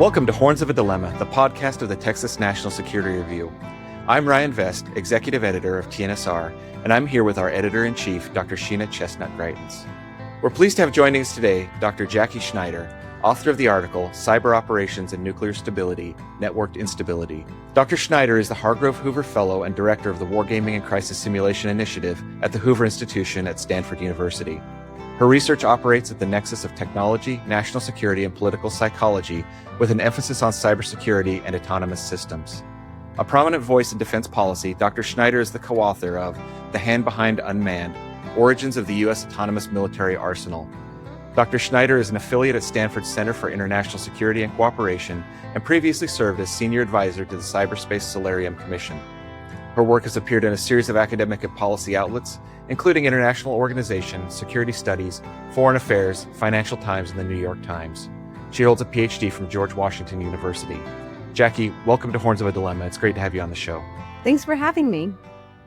Welcome to Horns of a Dilemma, the podcast of the Texas National Security Review. I'm Ryan Vest, Executive Editor of TNSR, and I'm here with our Editor-in-Chief, Dr. Sheena Chestnut Greitens. We're pleased to have joining us today Dr. Jackie Schneider, author of the article, Cyber Operations and Nuclear Stability, Networked Instability. Dr. Schneider is the Hargrove Hoover Fellow and Director of the Wargaming and Crisis Simulation Initiative at the Hoover Institution at Stanford University. Her research operates at the nexus of technology, national security, and political psychology, with an emphasis on cybersecurity and autonomous systems. A prominent voice in defense policy, Dr. Schneider is the co-author of The Hand Behind Unmanned: Origins of the U.S. Autonomous Military Arsenal. Dr. Schneider is an affiliate at Stanford's Center for International Security and Cooperation and previously served as senior advisor to the Cyberspace Solarium Commission. Her work has appeared in a series of academic and policy outlets, including International Organization, Security Studies, Foreign Affairs, Financial Times, and the New York Times. She holds a PhD from George Washington University. Jackie, welcome to Horns of a Dilemma. It's great to have you on the show. Thanks for having me.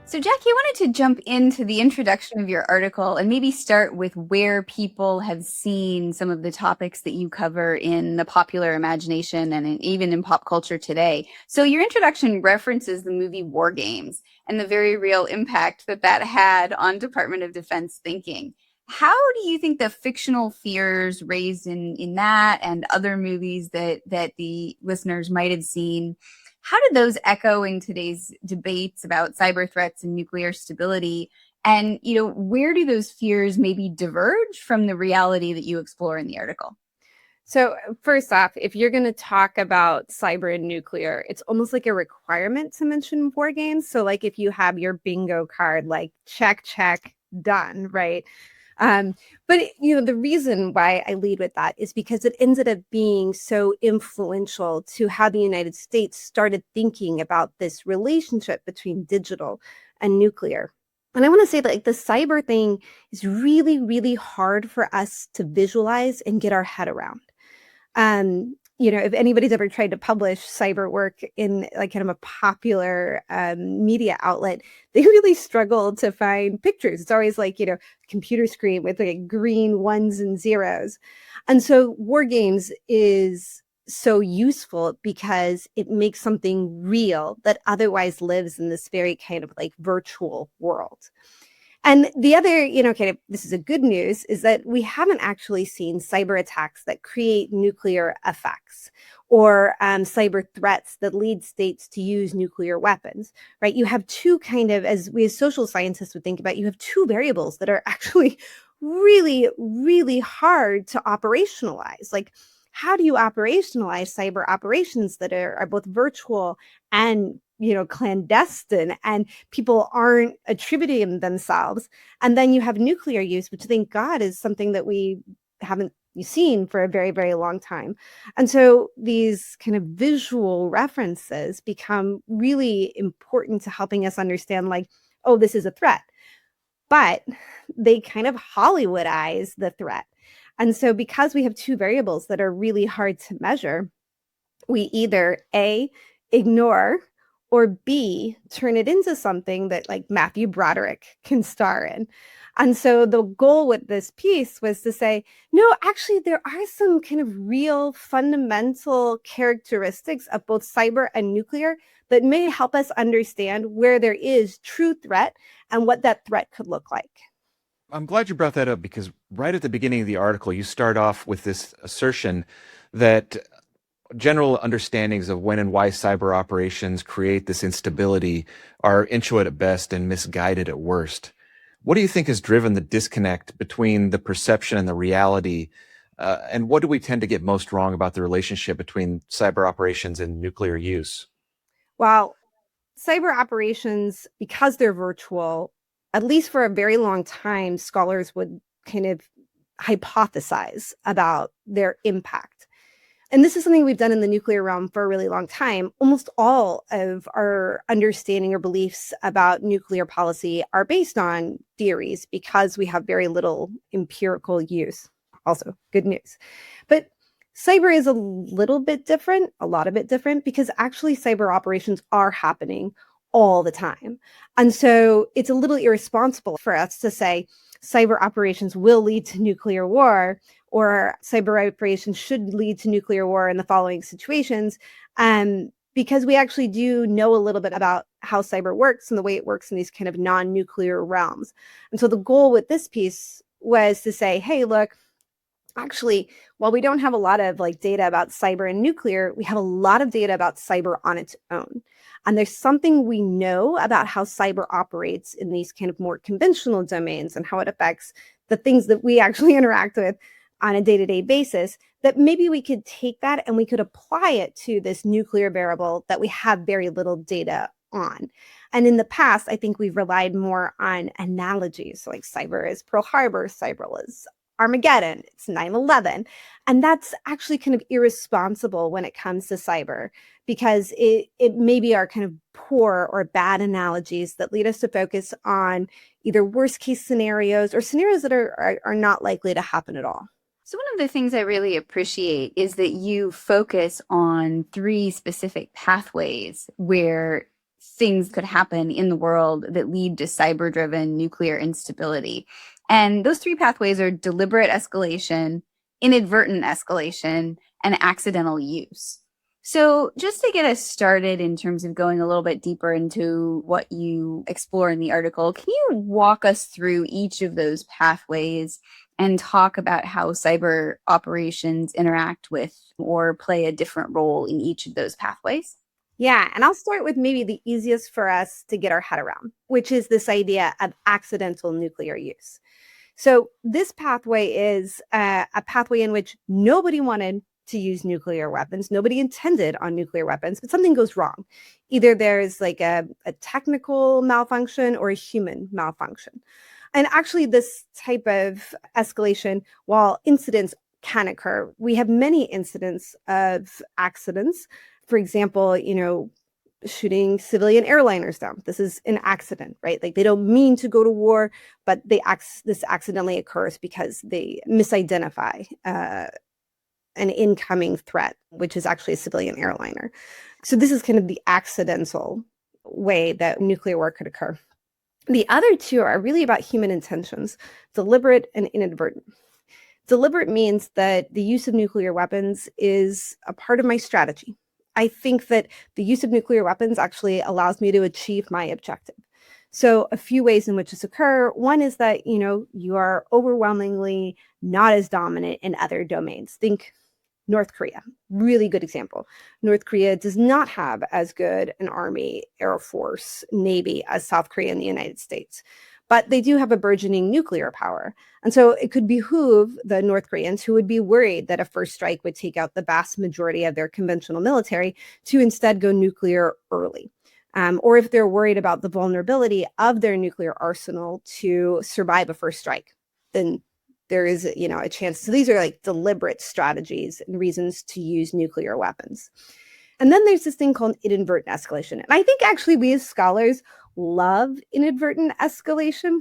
So Jackie, I wanted to jump into the introduction of your article and maybe start with where people have seen some of the topics that you cover in the popular imagination and even in pop culture today. So your introduction references the movie WarGames and the very real impact that had on Department of Defense thinking. How do you think the fictional fears raised in that and other movies that the listeners might have seen, how did those echo in today's debates about cyber threats and nuclear stability? And, where do those fears maybe diverge from the reality that you explore in the article? So first off, if you're going to talk about cyber and nuclear, it's almost like a requirement to mention WarGames. So like if you have your bingo card, like check, done, right? But the reason why I lead with that is because it ended up being so influential to how the United States started thinking about this relationship between digital and nuclear. And I want to say that the cyber thing is really, really hard for us to visualize and get our head around. If anybody's ever tried to publish cyber work in kind of a popular media outlet, they really struggle to find pictures. It's always computer screen with green ones and zeros. And so WarGames is so useful because it makes something real that otherwise lives in this very kind of virtual world. And the other, this is a good news, is that we haven't actually seen cyber attacks that create nuclear effects or cyber threats that lead states to use nuclear weapons, right? You have two as we as social scientists would think about, you have two variables that are actually really, really hard to operationalize. How do you operationalize cyber operations that are both virtual and clandestine, and people aren't attributing themselves? And then you have nuclear use, which thank God is something that we haven't seen for a very, very long time. And so these kind of visual references become really important to helping us understand this is a threat. But they kind of Hollywoodize the threat. And so because we have two variables that are really hard to measure, we either A, ignore, or B, turn it into something that Matthew Broderick can star in. And so the goal with this piece was to say, no, actually, there are some kind of real fundamental characteristics of both cyber and nuclear that may help us understand where there is true threat and what that threat could look like. I'm glad you brought that up because right at the beginning of the article, you start off with this assertion that general understandings of when and why cyber operations create this instability are inchoate at best and misguided at worst. What do you think has driven the disconnect between the perception and the reality? And what do we tend to get most wrong about the relationship between cyber operations and nuclear use? Well, cyber operations, because they're virtual, at least for a very long time, scholars would kind of hypothesize about their impact. And this is something we've done in the nuclear realm for a really long time. Almost all of our understanding or beliefs about nuclear policy are based on theories because we have very little empirical use. Also, good news. But cyber is a little bit different, a lot of it different, because actually cyber operations are happening all the time. And so it's a little irresponsible for us to say cyber operations will lead to nuclear war, or cyber operations should lead to nuclear war in the following situations, because we actually do know a little bit about how cyber works and the way it works in these kind of non-nuclear realms. And so the goal with this piece was to say, hey, look, actually, while we don't have a lot of like data about cyber and nuclear, we have a lot of data about cyber on its own. And there's something we know about how cyber operates in these kind of more conventional domains and how it affects the things that we actually interact with on a day-to-day basis, that maybe we could take that and we could apply it to this nuclear variable that we have very little data on. And in the past, I think we've relied more on analogies. So like cyber is Pearl Harbor, cyber is Armageddon, it's 9/11. And that's actually kind of irresponsible when it comes to cyber, because it maybe are kind of poor or bad analogies that lead us to focus on either worst case scenarios or scenarios that are not likely to happen at all. So one of the things I really appreciate is that you focus on 3 specific pathways where things could happen in the world that lead to cyber-driven nuclear instability. And those 3 pathways are deliberate escalation, inadvertent escalation, and accidental use. So just to get us started in terms of going a little bit deeper into what you explore in the article, can you walk us through each of those pathways and talk about how cyber operations interact with or play a different role in each of those pathways? Yeah, and I'll start with maybe the easiest for us to get our head around, which is this idea of accidental nuclear use. So this pathway is a pathway in which nobody wanted to use nuclear weapons. Nobody intended on nuclear weapons, but something goes wrong. Either there's like a technical malfunction or a human malfunction. And actually, this type of escalation, while incidents can occur, we have many incidents of accidents. For example, shooting civilian airliners down. This is an accident, right? Like they don't mean to go to war, but this accidentally occurs because they misidentify an incoming threat, which is actually a civilian airliner. So this is kind of the accidental way that nuclear war could occur. The other 2 are really about human intentions, deliberate and inadvertent. Deliberate means that the use of nuclear weapons is a part of my strategy. I think that the use of nuclear weapons actually allows me to achieve my objective. So a few ways in which this occur. One is that, you are overwhelmingly not as dominant in other domains. Think North Korea, really good example. North Korea does not have as good an army, air force, navy as South Korea and the United States, but they do have a burgeoning nuclear power. And so it could behoove the North Koreans, who would be worried that a first strike would take out the vast majority of their conventional military, to instead go nuclear early. Or if they're worried about the vulnerability of their nuclear arsenal to survive a first strike, then there is, a chance. So these are like deliberate strategies and reasons to use nuclear weapons. And then there's this thing called inadvertent escalation. And I think actually we as scholars love inadvertent escalation,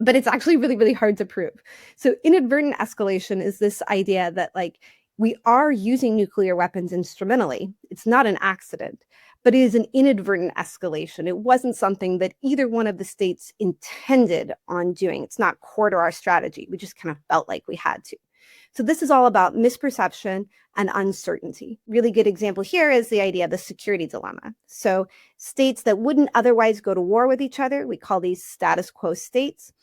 but it's actually really, really hard to prove. So inadvertent escalation is this idea that like we are using nuclear weapons instrumentally. It's not an accident, but it is an inadvertent escalation. It wasn't something that either one of the states intended on doing. It's not core to our strategy. We just kind of felt like we had to. So this is all about misperception and uncertainty. Really good example here is the idea of the security dilemma. So states that wouldn't otherwise go to war with each other, we call these status quo states,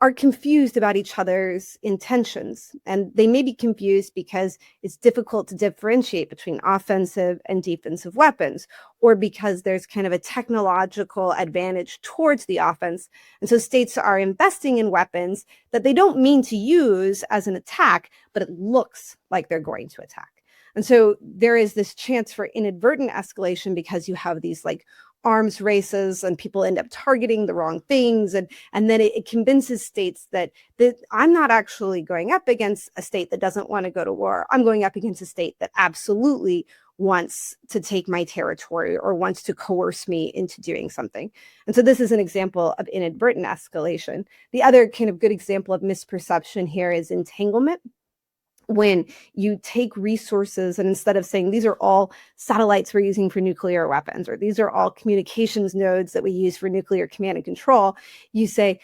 are confused about each other's intentions. And they may be confused because it's difficult to differentiate between offensive and defensive weapons, or because there's kind of a technological advantage towards the offense. And so states are investing in weapons that they don't mean to use as an attack, but it looks like they're going to attack. And so there is this chance for inadvertent escalation because you have these like arms races and people end up targeting the wrong things. And then it convinces states that I'm not actually going up against a state that doesn't want to go to war. I'm going up against a state that absolutely wants to take my territory or wants to coerce me into doing something. And so this is an example of inadvertent escalation. The other kind of good example of misperception here is entanglement, when you take resources and instead of saying these are all satellites we're using for nuclear weapons, or these are all communications nodes that we use for nuclear command and control, you say,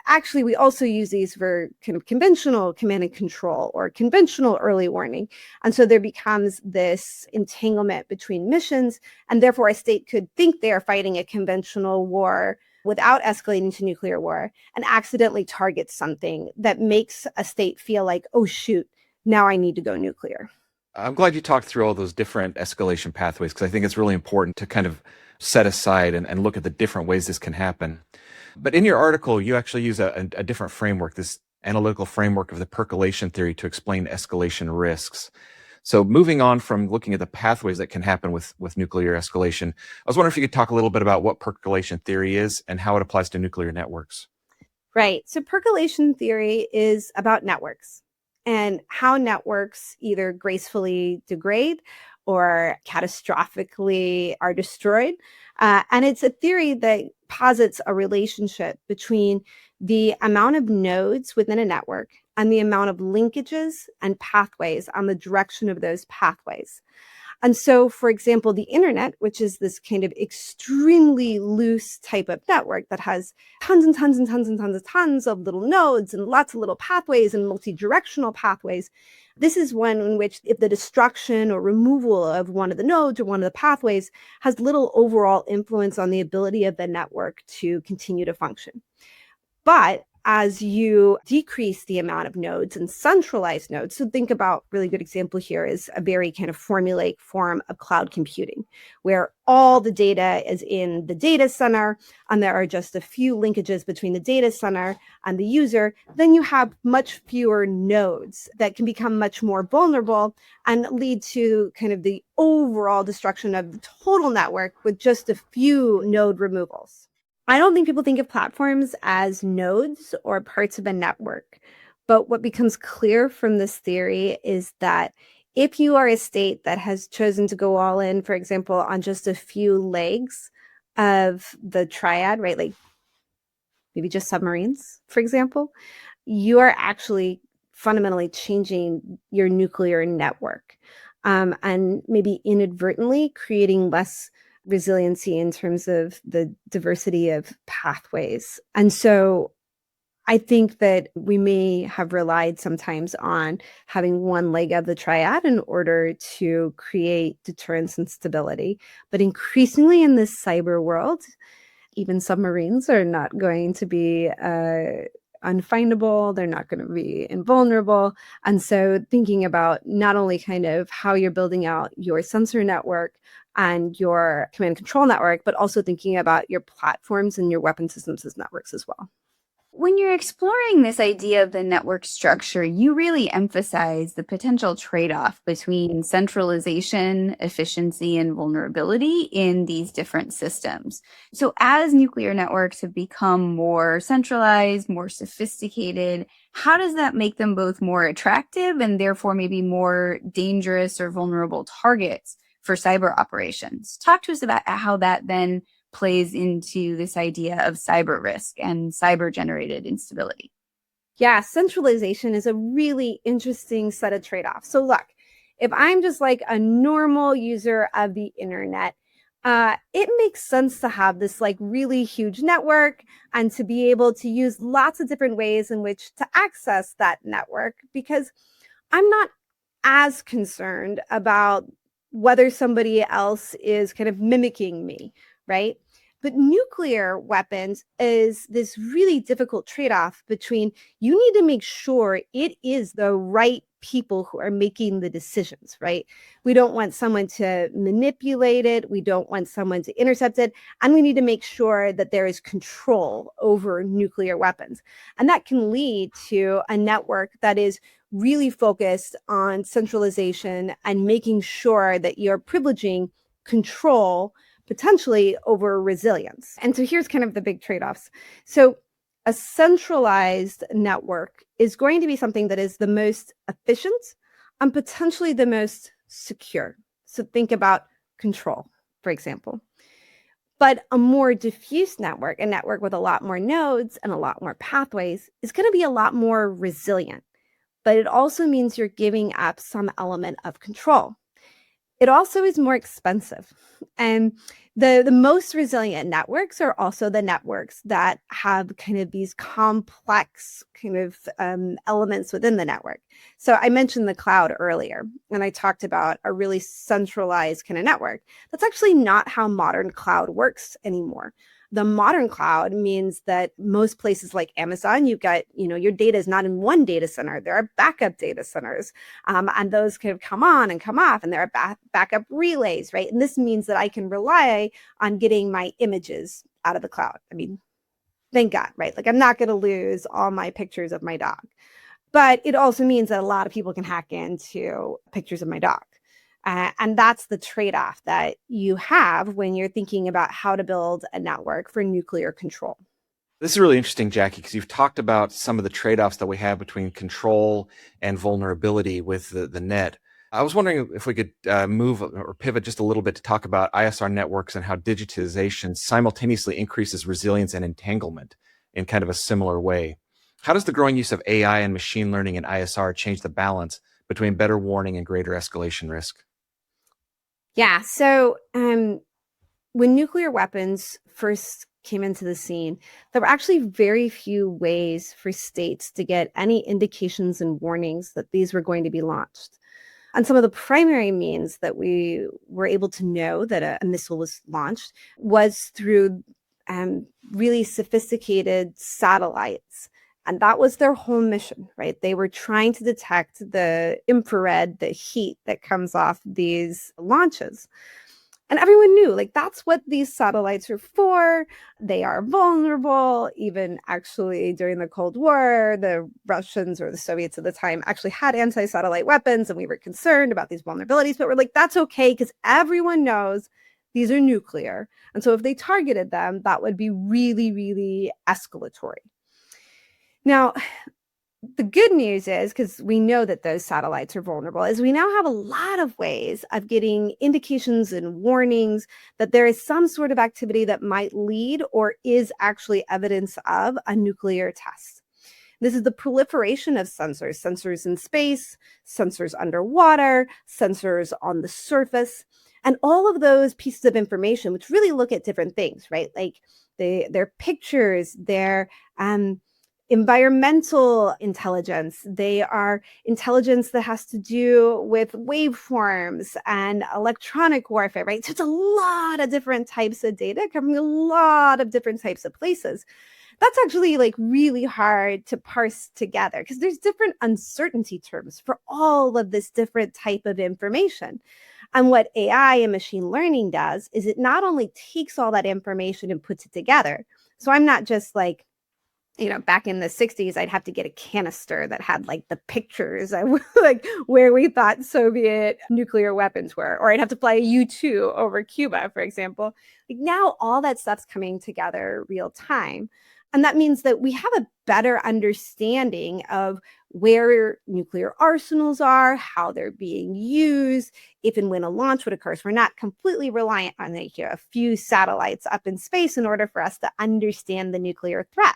actually, we also use these for kind of conventional command and control or conventional early warning. And so there becomes this entanglement between missions, and therefore a state could think they are fighting a conventional war without escalating to nuclear war and accidentally target something that makes a state feel like, oh, shoot, now I need to go nuclear. I'm glad you talked through all those different escalation pathways, because I think it's really important to kind of set aside and look at the different ways this can happen. But in your article, you actually use a different framework, this analytical framework of the percolation theory to explain escalation risks. So moving on from looking at the pathways that can happen with nuclear escalation, I was wondering if you could talk a little bit about what percolation theory is and how it applies to nuclear networks. Right. So percolation theory is about networks and how networks either gracefully degrade or catastrophically are destroyed. And it's a theory that posits a relationship between the amount of nodes within a network and the amount of linkages and pathways on the direction of those pathways. And so, for example, the internet, which is this kind of extremely loose type of network that has tons and tons and tons and tons and tons of little nodes and lots of little pathways and multi-directional pathways. This is one in which if the destruction or removal of one of the nodes or one of the pathways has little overall influence on the ability of the network to continue to function. But as you decrease the amount of nodes and centralize nodes, so think about, really good example here is a very kind of formulaic form of cloud computing, where all the data is in the data center and there are just a few linkages between the data center and the user, then you have much fewer nodes that can become much more vulnerable and lead to kind of the overall destruction of the total network with just a few node removals. I don't think people think of platforms as nodes or parts of a network. But what becomes clear from this theory is that if you are a state that has chosen to go all in, for example, on just a few legs of the triad, right? Like maybe just submarines, for example, you are actually fundamentally changing your nuclear network and maybe inadvertently creating less resiliency in terms of the diversity of pathways. And so I think that we may have relied sometimes on having one leg of the triad in order to create deterrence and stability. But increasingly in this cyber world, even submarines are not going to be unfindable. They're not going to be invulnerable. And so thinking about not only kind of how you're building out your sensor network and your command and control network, but also thinking about your platforms and your weapon systems as networks as well. When you're exploring this idea of the network structure, you really emphasize the potential trade-off between centralization, efficiency, and vulnerability in these different systems. So as nuclear networks have become more centralized, more sophisticated, how does that make them both more attractive and therefore maybe more dangerous or vulnerable targets for cyber operations? Talk to us about how that then plays into this idea of cyber risk and cyber-generated instability. Yeah, centralization is a really interesting set of trade-offs. So look, if I'm just like a normal user of the internet, it makes sense to have this like really huge network and to be able to use lots of different ways in which to access that network, because I'm not as concerned about whether somebody else is kind of mimicking me, right? But nuclear weapons is this really difficult trade-off between you need to make sure it is the right people who are making the decisions, right? We don't want someone to manipulate it. We don't want someone to intercept it. And we need to make sure that there is control over nuclear weapons. And that can lead to a network that is really focused on centralization and making sure that you're privileging control potentially over resilience. And so here's kind of the big trade-offs. So a centralized network is going to be something that is the most efficient and potentially the most secure. So think about control, for example. But a more diffuse network, a network with a lot more nodes and a lot more pathways, is going to be a lot more resilient. but it also means you're giving up some element of control. It also is more expensive. And the most resilient networks are also the networks that have kind of these complex kind of elements within the network. So I mentioned the cloud earlier, and I talked about a really centralized kind of network. That's actually not how modern cloud works anymore. The modern cloud means that most places like Amazon, you've got, your data is not in one data center. There are backup data centers, and those kind of come on and come off, and there are backup relays, right? And this means that I can rely on getting my images out of the cloud. I mean, thank God, right? Like I'm not going to lose all my pictures of my dog. But it also means that a lot of people can hack into pictures of my dog. And that's the trade-off that you have when you're thinking about how to build a network for nuclear control. This is really interesting, Jackie, because you've talked about some of the trade-offs that we have between control and vulnerability with the net. I was wondering if we could move or pivot just a little bit to talk about ISR networks and how digitization simultaneously increases resilience and entanglement in kind of a similar way. How does the growing use of AI and machine learning in ISR change the balance between better warning and greater escalation risk? Yeah, so when nuclear weapons first came into the scene, there were actually very few ways for states to get any indications and warnings that these were going to be launched. And some of the primary means that we were able to know that a missile was launched was through really sophisticated satellites. And that was their whole mission, right? They were trying to detect the infrared, the heat that comes off these launches. And everyone knew, like, that's what these satellites are for. They are vulnerable. Even actually during the Cold War, the Russians or the Soviets at the time actually had anti-satellite weapons, and we were concerned about these vulnerabilities. But we're like, that's okay, because everyone knows these are nuclear. And so if they targeted them, that would be really, really escalatory. Now, the good news is, because we know that those satellites are vulnerable, is we now have a lot of ways of getting indications and warnings that there is some sort of activity that might lead or is actually evidence of a nuclear test. This is the proliferation of sensors in space, sensors underwater, sensors on the surface, and all of those pieces of information, which really look at different things, right? Like their pictures, their environmental intelligence. They are intelligence that has to do with waveforms and electronic warfare, right? So it's a lot of different types of data covering a lot of different types of places. That's actually like really hard to parse together because there's different uncertainty terms for all of this different type of information. And what AI and machine learning does is it not only takes all that information and puts it together. So I'm not just like, back in the 60s, I'd have to get a canister that had like the pictures of like where we thought Soviet nuclear weapons were, or I'd have to fly a U-2 over Cuba, for example. Like now all that stuff's coming together real time. And that means that we have a better understanding of where nuclear arsenals are, how they're being used, if and when a launch would occur. So we're not completely reliant on a few satellites up in space in order for us to understand the nuclear threat.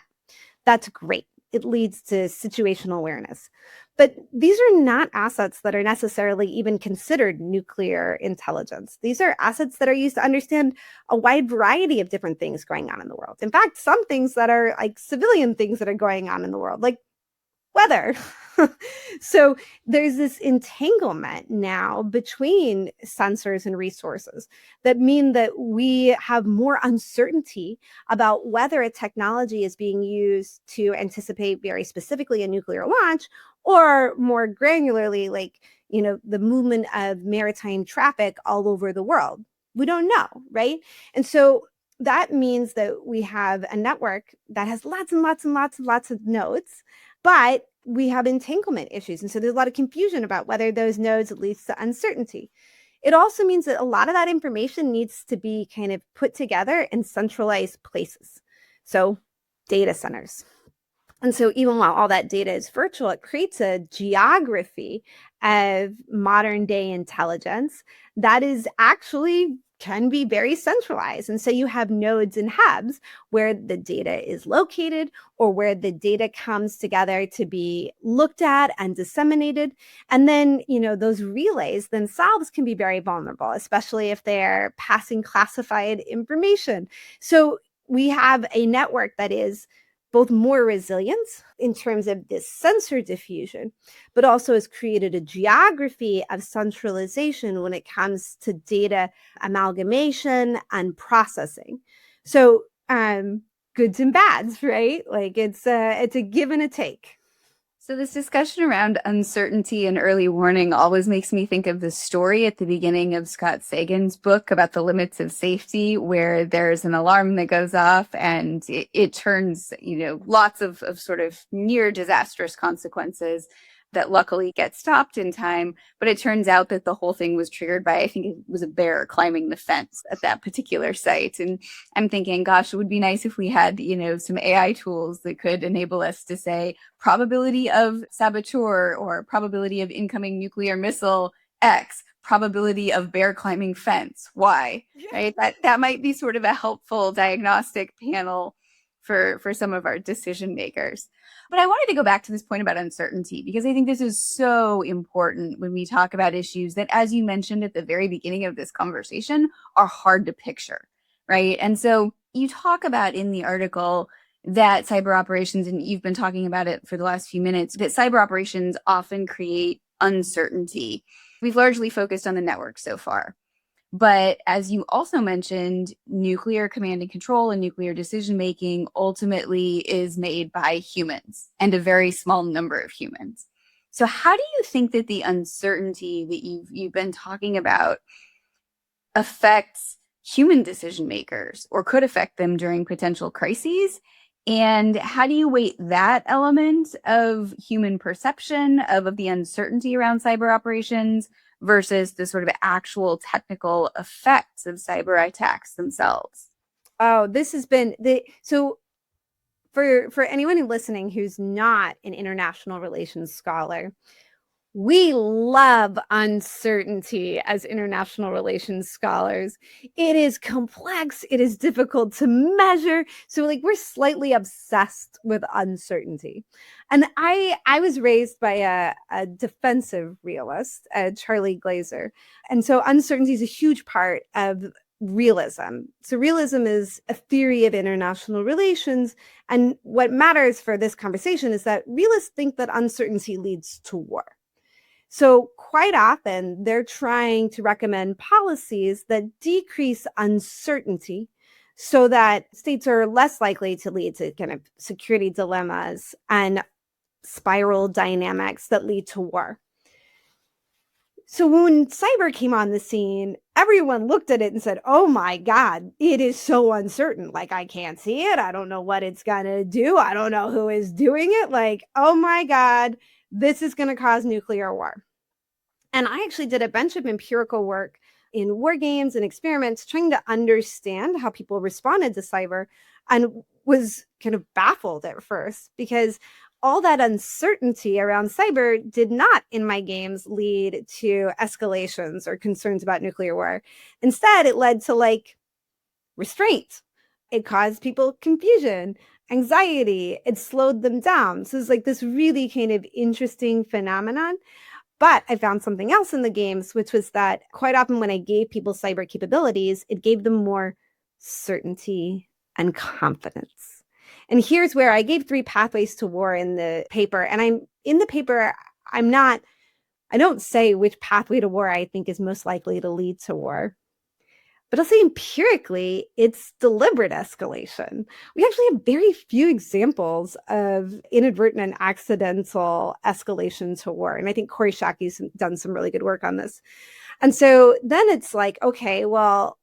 That's great. It leads to situational awareness. But these are not assets that are necessarily even considered nuclear intelligence. These are assets that are used to understand a wide variety of different things going on in the world. In fact, some things that are like civilian things that are going on in the world, like weather. So there's this entanglement now between sensors and resources that mean that we have more uncertainty about whether a technology is being used to anticipate very specifically a nuclear launch or more granularly, like, the movement of maritime traffic all over the world. We don't know, right? And so that means that we have a network that has lots and lots and lots and lots of nodes, but we have entanglement issues. And so there's a lot of confusion about whether those nodes leads to uncertainty. It also means that a lot of that information needs to be kind of put together in centralized places. So data centers. And so even while all that data is virtual, it creates a geography of modern day intelligence that is actually can be very centralized. And so you have nodes and hubs where the data is located or where the data comes together to be looked at and disseminated. And then, those relays themselves can be very vulnerable, especially if they're passing classified information. So we have a network that is both more resilient in terms of this sensor diffusion, but also has created a geography of centralization when it comes to data amalgamation and processing. So goods and bads, right? Like it's a give and a take. So this discussion around uncertainty and early warning always makes me think of the story at the beginning of Scott Sagan's book about the limits of safety, where there's an alarm that goes off and it turns, lots of sort of near disastrous consequences that luckily get stopped in time. But it turns out that the whole thing was triggered by, I think it was a bear climbing the fence at that particular site. And I'm thinking, gosh, it would be nice if we had, some AI tools that could enable us to say probability of saboteur or probability of incoming nuclear missile X, probability of bear climbing fence Y, right? That might be sort of a helpful diagnostic panel for some of our decision makers. But I wanted to go back to this point about uncertainty, because I think this is so important when we talk about issues that, as you mentioned at the very beginning of this conversation, are hard to picture, right? And so you talk about in the article that cyber operations, and you've been talking about it for the last few minutes, that cyber operations often create uncertainty. We've largely focused on the network so far. But as you also mentioned, nuclear command and control and nuclear decision-making ultimately is made by humans, and a very small number of humans. So how do you think that the uncertainty that you've been talking about affects human decision makers, or could affect them during potential crises? And how do you weight that element of human perception of the uncertainty around cyber operations versus the sort of actual technical effects of cyber attacks themselves? Oh, this has been so for anyone listening who's not an international relations scholar, we love uncertainty as international relations scholars. It is complex. It is difficult to measure. So we're slightly obsessed with uncertainty. And I was raised by a defensive realist, Charlie Glazer. And so uncertainty is a huge part of realism. So realism is a theory of international relations. And what matters for this conversation is that realists think that uncertainty leads to war. So quite often, they're trying to recommend policies that decrease uncertainty so that states are less likely to lead to kind of security dilemmas and spiral dynamics that lead to war. So when cyber came on the scene, everyone looked at it and said, oh my God, it is so uncertain. I can't see it. I don't know what it's going to do. I don't know who is doing it. Oh my God, this is going to cause nuclear war. And I actually did a bunch of empirical work in WarGames and experiments trying to understand how people responded to cyber, and was kind of baffled at first because all that uncertainty around cyber did not, in my games, lead to escalations or concerns about nuclear war. Instead, it led to restraint. It caused people confusion, anxiety. It slowed them down. So it's this really kind of interesting phenomenon. But I found something else in the games, which was that quite often when I gave people cyber capabilities, it gave them more certainty and confidence. And here's where I gave 3 pathways to war in the paper. And I don't say which pathway to war I think is most likely to lead to war. But I'll say empirically, it's deliberate escalation. We actually have very few examples of inadvertent and accidental escalation to war. And I think Corey Shackey's done some really good work on this. And so then it's okay, well,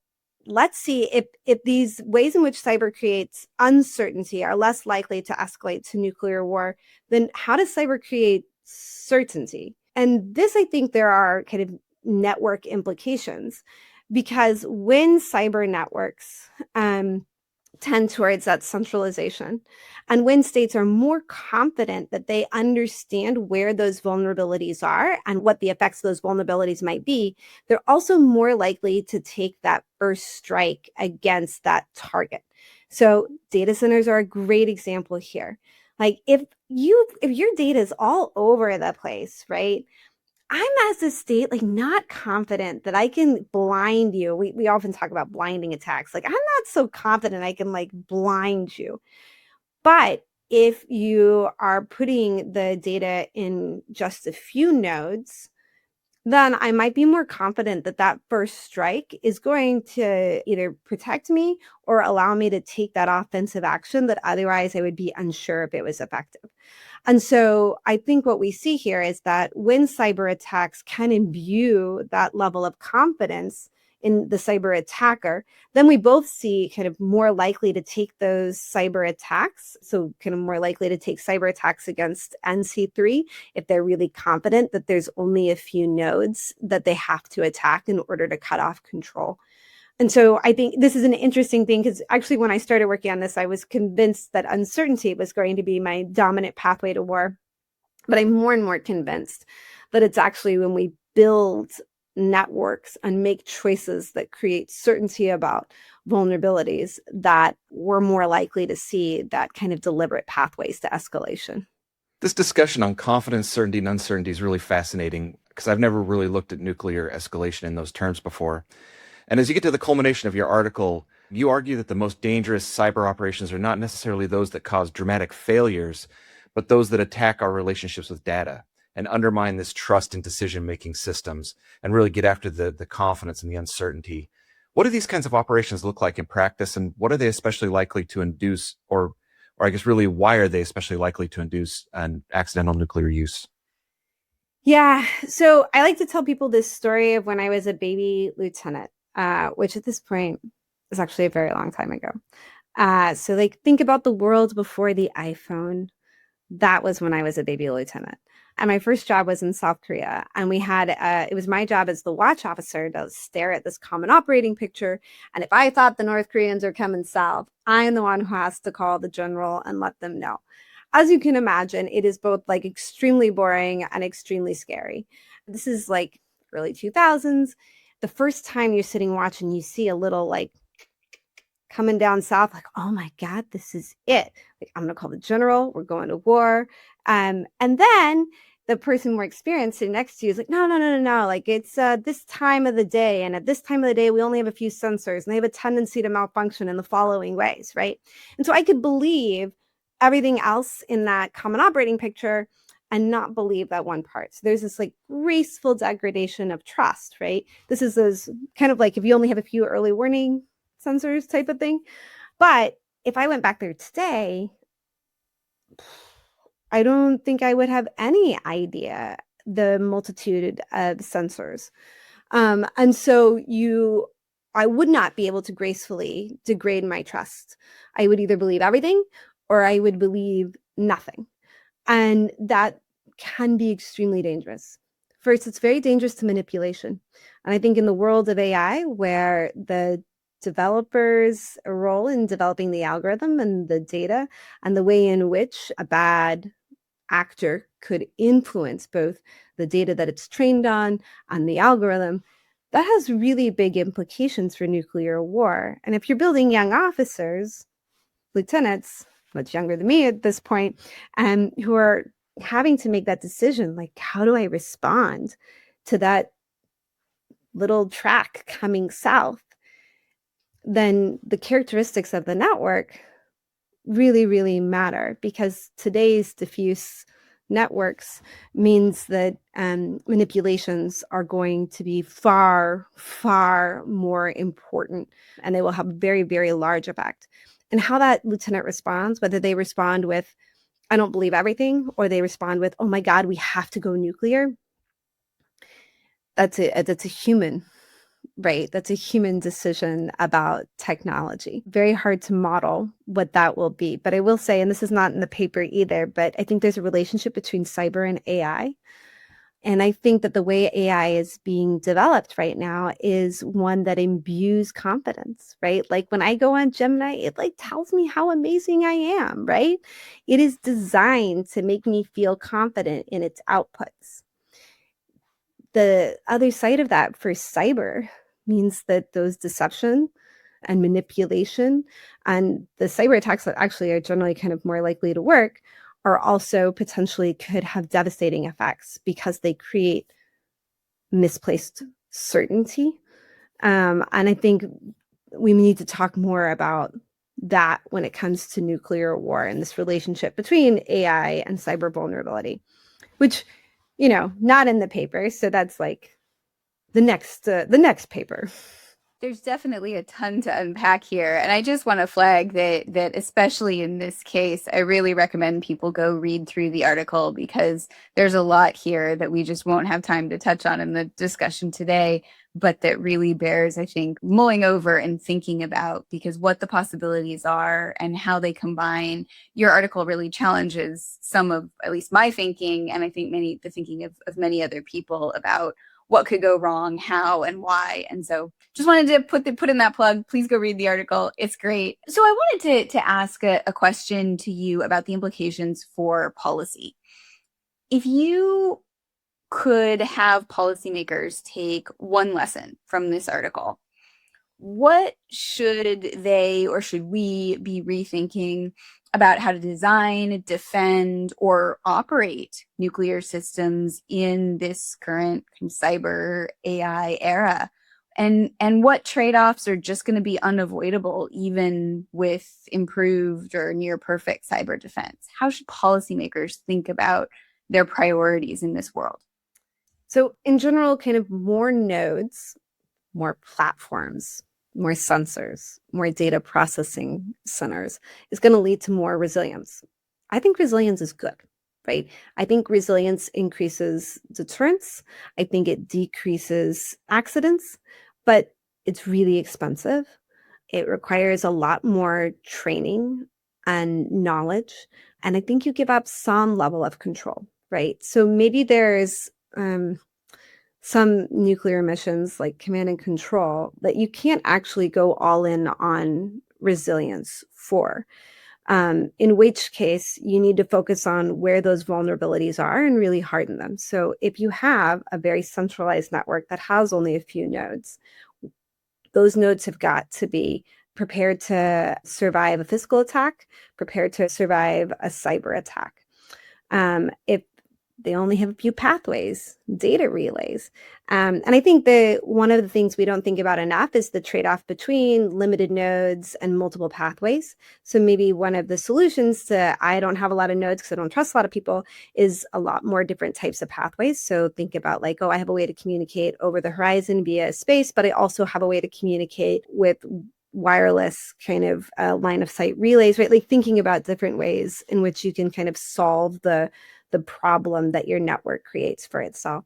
let's see if these ways in which cyber creates uncertainty are less likely to escalate to nuclear war, then how does cyber create certainty? And this, I think there are kind of network implications. Because when cyber networks tend towards that centralization. And when states are more confident that they understand where those vulnerabilities are and what the effects of those vulnerabilities might be, they're also more likely to take that first strike against that target. So data centers are a great example here. Like if your data is all over the place, right? I'm as a state like not confident that I can blind you. We often talk about blinding attacks. Like I'm not so confident I can like blind you. But if you are putting the data in just a few nodes, then I might be more confident that that first strike is going to either protect me or allow me to take that offensive action that otherwise I would be unsure if it was effective. And so I think what we see here is that when cyber attacks can imbue that level of confidence in the cyber attacker, then we both see kind of more likely to take those cyber attacks. So kind of more likely to take cyber attacks against NC3 if they're really confident that there's only a few nodes that they have to attack in order to cut off control. And so I think this is an interesting thing because actually when I started working on this, I was convinced that uncertainty was going to be my dominant pathway to war. But I'm more and more convinced that it's actually when we build networks and make choices that create certainty about vulnerabilities that we're more likely to see that kind of deliberate pathways to escalation. This discussion on confidence, certainty, and uncertainty is really fascinating because I've never really looked at nuclear escalation in those terms before. And as you get to the culmination of your article, you argue that the most dangerous cyber operations are not necessarily those that cause dramatic failures, but those that attack our relationships with data and undermine this trust in decision-making systems and really get after the confidence and the uncertainty. What do these kinds of operations look like in practice, and what are they especially likely to induce, or I guess really, why are they especially likely to induce an accidental nuclear use? Yeah, so I like to tell people this story of when I was a baby lieutenant, which at this point is actually a very long time ago. So like think about the world before the iPhone. That was when I was a baby lieutenant. And my first job was in South Korea. And we had, it was my job as the watch officer to stare at this common operating picture. And if I thought the North Koreans are coming south, I'm the one who has to call the general and let them know. As you can imagine, it is both like extremely boring and extremely scary. This is like early 2000s. The first time you're sitting watching, you see a little like coming down south, like, oh my God, this is it. Like, I'm going to call the general. We're going to war. And then the person more experienced sitting next to you is like, no. Like, it's this time of the day. And at this time of the day, we only have a few sensors and they have a tendency to malfunction in the following ways, right? And so I could believe everything else in that common operating picture and not believe that one part. So there's this like graceful degradation of trust, right? This is as kind of like if you only have a few early warning sensors type of thing. But if I went back there today, I don't think I would have any idea the multitude of sensors. And so I would not be able to gracefully degrade my trust. I would either believe everything or I would believe nothing. And that can be extremely dangerous. First, it's very dangerous to manipulation. And I think in the world of AI, where the developers' role in developing the algorithm and the data and the way in which a bad actor could influence both the data that it's trained on and the algorithm, that has really big implications for nuclear war. And if you're building young officers, lieutenants, much younger than me at this point, who are having to make that decision, like, how do I respond to that little track coming south? Then the characteristics of the network really, really matter, because today's diffuse networks means that manipulations are going to be far, far more important, and they will have a very, very large effect. And how that lieutenant responds, whether they respond with, I don't believe everything, or they respond with, oh my God, we have to go nuclear, that's a human, right? That's a human decision about technology. Very hard to model what that will be. But I will say, and this is not in the paper either, but I think there's a relationship between cyber and AI. And I think that the way AI is being developed right now is one that imbues confidence, right? Like when I go on Gemini, it like tells me how amazing I am, right? It is designed to make me feel confident in its outputs. The other side of that for cyber means that those deception and manipulation and the cyber attacks that actually are generally kind of more likely to work are also potentially could have devastating effects because they create misplaced certainty. And I think we need to talk more about that when it comes to nuclear war and this relationship between AI and cyber vulnerability, which, not in the paper. So that's like the next paper. There's definitely a ton to unpack here. And I just want to flag that especially in this case, I really recommend people go read through the article because there's a lot here that we just won't have time to touch on in the discussion today, but that really bears, I think, mulling over and thinking about because what the possibilities are and how they combine. Your article really challenges some of at least my thinking, and I think the thinking of many other people about what could go wrong, how and why. And so just wanted to put in that plug. Please go read the article. It's great. So I wanted to ask a question to you about the implications for policy. If you could have policymakers take one lesson from this article, what should they or should we be rethinking about how to design, defend, or operate nuclear systems in this current cyber AI era? And what trade-offs are just going to be unavoidable even with improved or near perfect cyber defense? How should policymakers think about their priorities in this world? So in general, kind of more nodes, more platforms, more sensors, more data processing centers is going to lead to more resilience. I think resilience is good, right? I think resilience increases deterrence. I think it decreases accidents, but it's really expensive. It requires a lot more training and knowledge. And I think you give up some level of control, right? So maybe there's some nuclear missions like command and control that you can't actually go all in on resilience for. In which case, you need to focus on where those vulnerabilities are and really harden them. So if you have a very centralized network that has only a few nodes, those nodes have got to be prepared to survive a physical attack, prepared to survive a cyber attack. If they only have a few pathways, data relays. And I think that one of the things we don't think about enough is the trade-off between limited nodes and multiple pathways. So maybe one of the solutions to I don't have a lot of nodes because I don't trust a lot of people is a lot more different types of pathways. So think about like, I have a way to communicate over the horizon via space, but I also have a way to communicate with wireless kind of line of sight relays, right? Like thinking about different ways in which you can kind of solve the problem that your network creates for itself.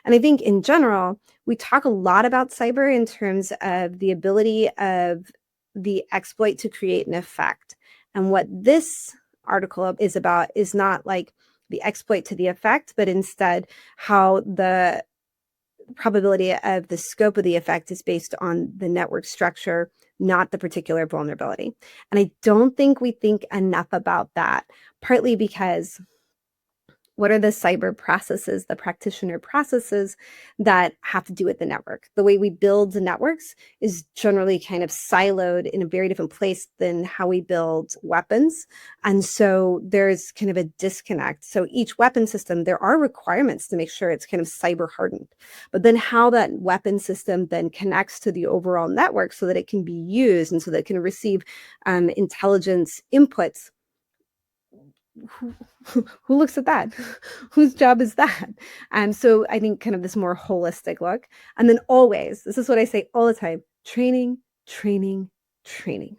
And I think in general, we talk a lot about cyber in terms of the ability of the exploit to create an effect. And what this article is about is not like the exploit to the effect, but instead how the probability of the scope of the effect is based on the network structure, not the particular vulnerability. And I don't think we think enough about that, partly because what are the cyber processes, the practitioner processes that have to do with the network? The way we build the networks is generally kind of siloed in a very different place than how we build weapons. And so there's kind of a disconnect. So each weapon system, there are requirements to make sure it's kind of cyber hardened. But then how that weapon system then connects to the overall network so that it can be used and so that it can receive intelligence inputs. Who looks at that? Whose job is that? So I think kind of this more holistic look. And then always, this is what I say all the time, training, training, training.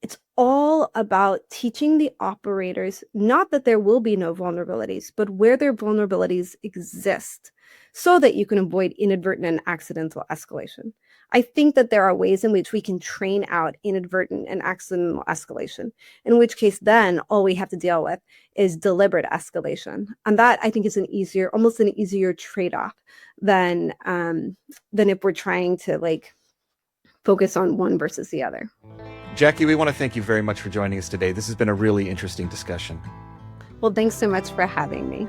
It's all about teaching the operators, not that there will be no vulnerabilities, but where their vulnerabilities exist so that you can avoid inadvertent and accidental escalation. I think that there are ways in which we can train out inadvertent and accidental escalation, in which case then all we have to deal with is deliberate escalation. And that I think is almost an easier trade-off than if we're trying to like focus on one versus the other. Jackie, we want to thank you very much for joining us today. This has been a really interesting discussion. Well, thanks so much for having me.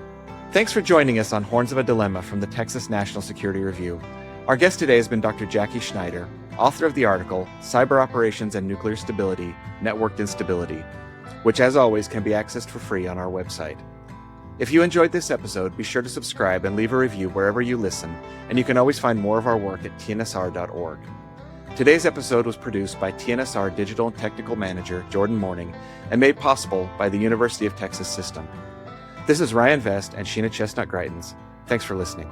Thanks for joining us on Horns of a Dilemma from the Texas National Security Review. Our guest today has been Dr. Jackie Schneider, author of the article, Cyber Operations and Nuclear Stability, Networked Instability, which as always can be accessed for free on our website. If you enjoyed this episode, be sure to subscribe and leave a review wherever you listen, and you can always find more of our work at tnsr.org. Today's episode was produced by TNSR Digital and Technical Manager Jordan Morning and made possible by the University of Texas System. This is Ryan Vest and Sheena Chestnut Greitens. Thanks for listening.